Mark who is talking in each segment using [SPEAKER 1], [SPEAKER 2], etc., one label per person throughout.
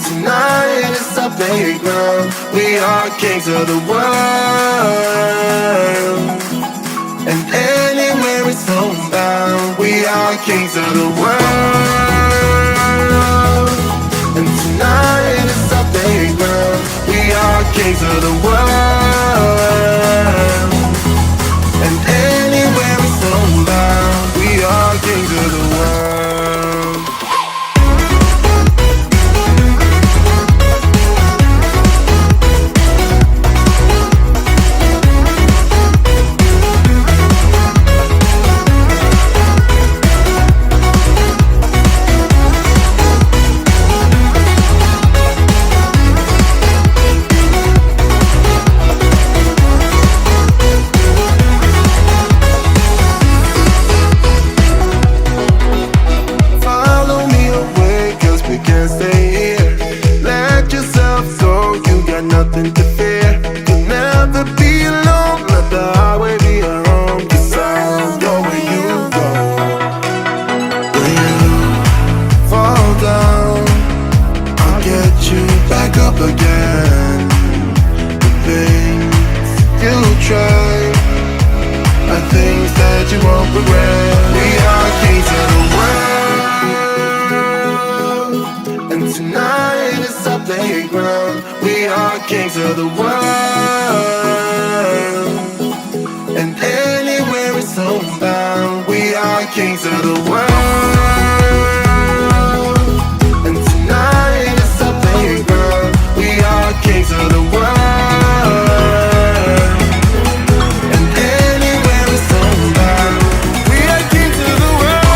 [SPEAKER 1] tonight is our playground. We are kings of the world. And anywhere it's homebound, we are kings of the world. And tonight is our playground. We are kings of the world. And anywhere it's homebound, we are kings of the world. Nothing to fear. You'll never be alone. Let the highway be your home. 'Cause I'll go where you go. When you fall down, I'll get you back up again. The things you try are things that you won't regret. We are kings of the world. And tonight is our playground. We are kings of the world. And anywhere it's homebound, we are kings of the world. And tonight is our playground. We are kings of the world. And anywhere it's homebound, we are kings of the world.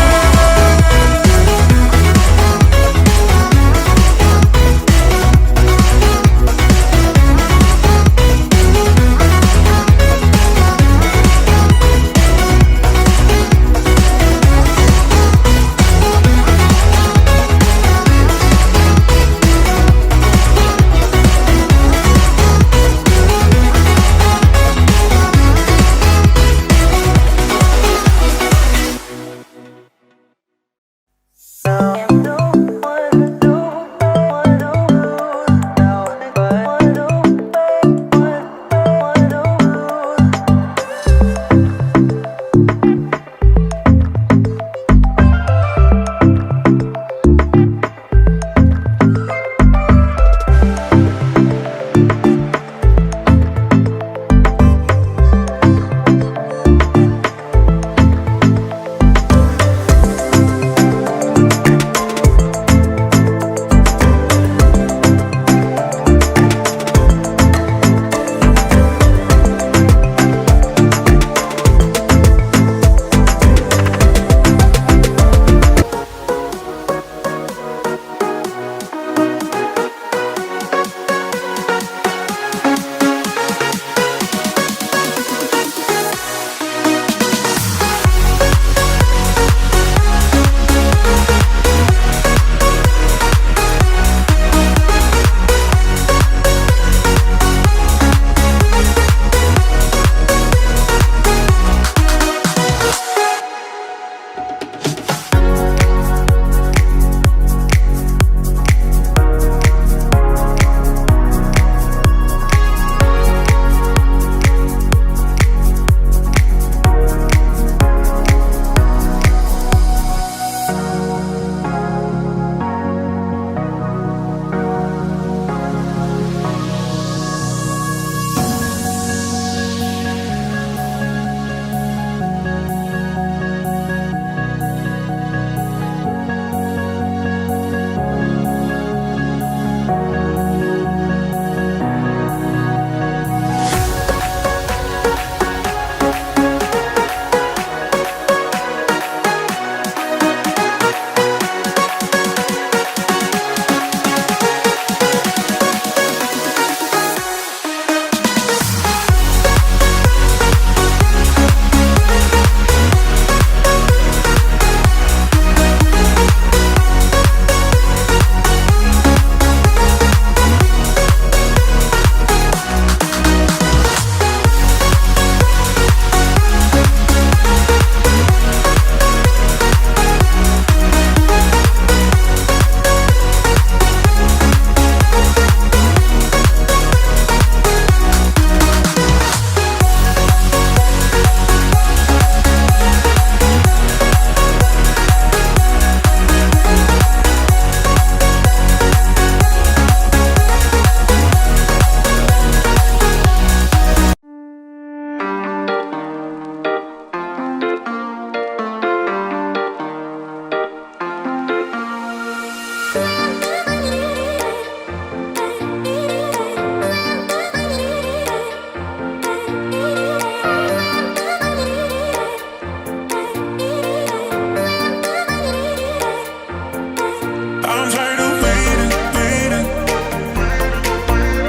[SPEAKER 1] tired of waiting, waiting.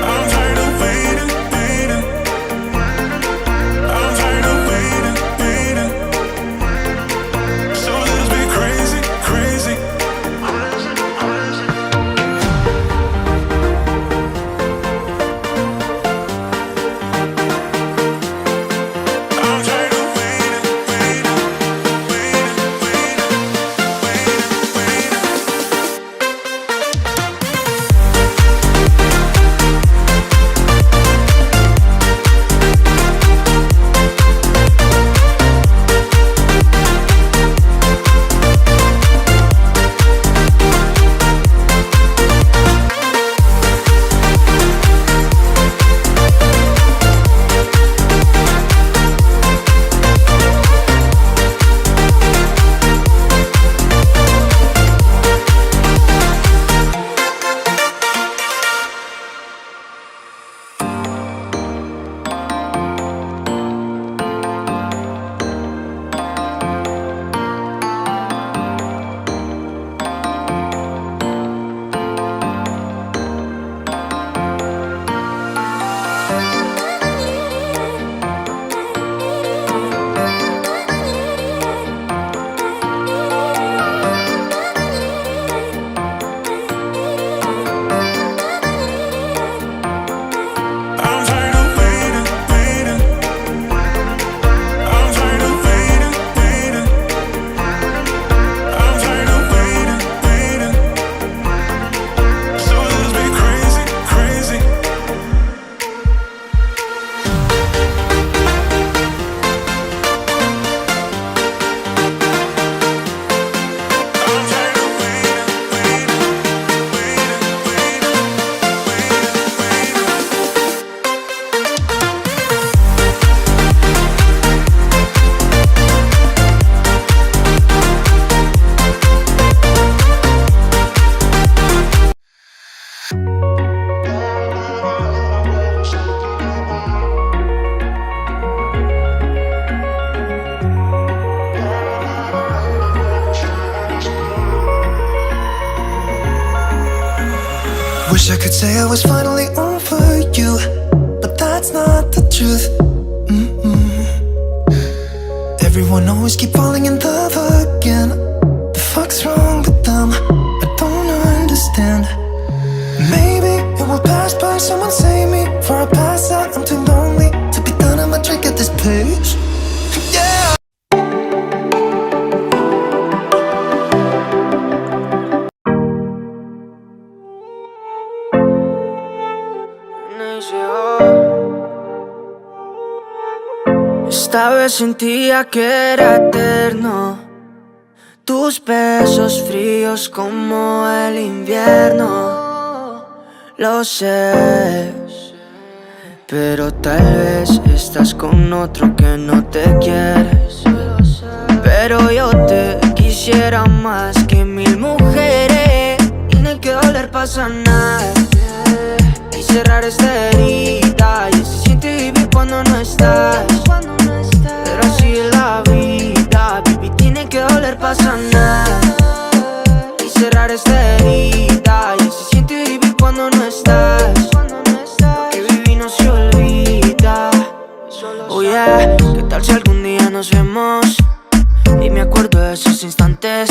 [SPEAKER 1] I'm tired of waiting, waiting. I'm tired of waiting, waiting. So let's be crazy, crazy. I'm tired of waiting, waiting, waiting, waiting, waiting, waiting. I'm tired of waiting, waiting. I'm tired of waiting, waiting. I'm tired of waiting, waiting. So let's be crazy, crazy. I'm tired of waiting, waiting, waiting, waiting,
[SPEAKER 2] Wish I could say I was finally over you, but that's not the truth. Everyone always keep falling in love again. The fuck's wrong with them? I don't understand. Maybe it will pass by, someone save me. Before I pass out, I'm too lonely to be done. I'ma drink at this place. Yeah.
[SPEAKER 3] Esta vez sentía que era eterno, tus besos fríos como el invierno. Lo sé, pero tal vez estás con otro que no te quieres. Pero yo te quisiera más que 1000 mujeres. Tiene que doler pa' sanar y cerrar esta herida. Y se siente vivir cuando no estás, pero así es la vida, baby. Tiene que doler pa' sanar y cerrar esta herida. Y se siente vivir cuando no estás. Lo que viví no se olvida. Oh yeah, ¿qué tal si algún día nos vemos y me acuerdo de esos instantes?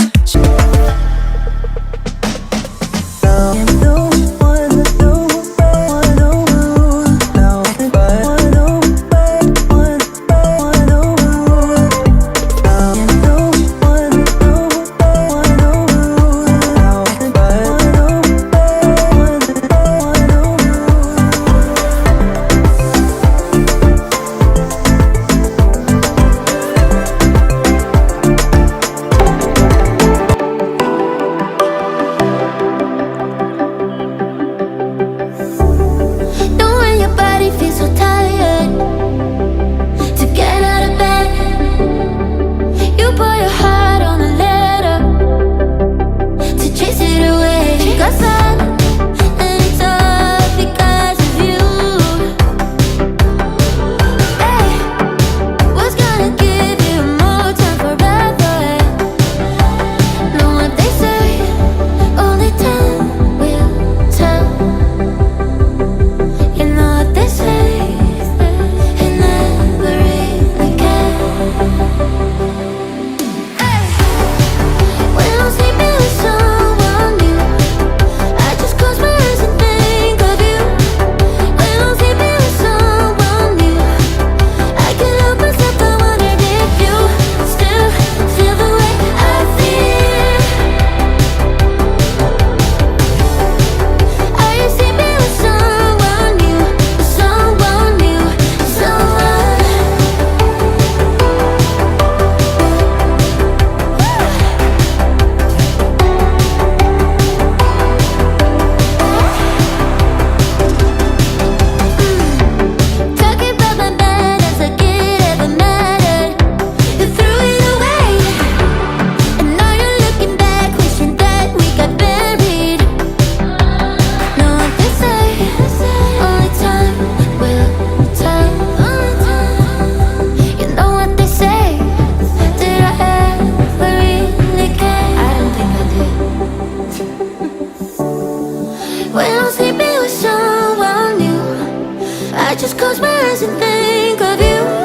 [SPEAKER 4] when I'm sleeping with someone new. I just close my eyes and think of you.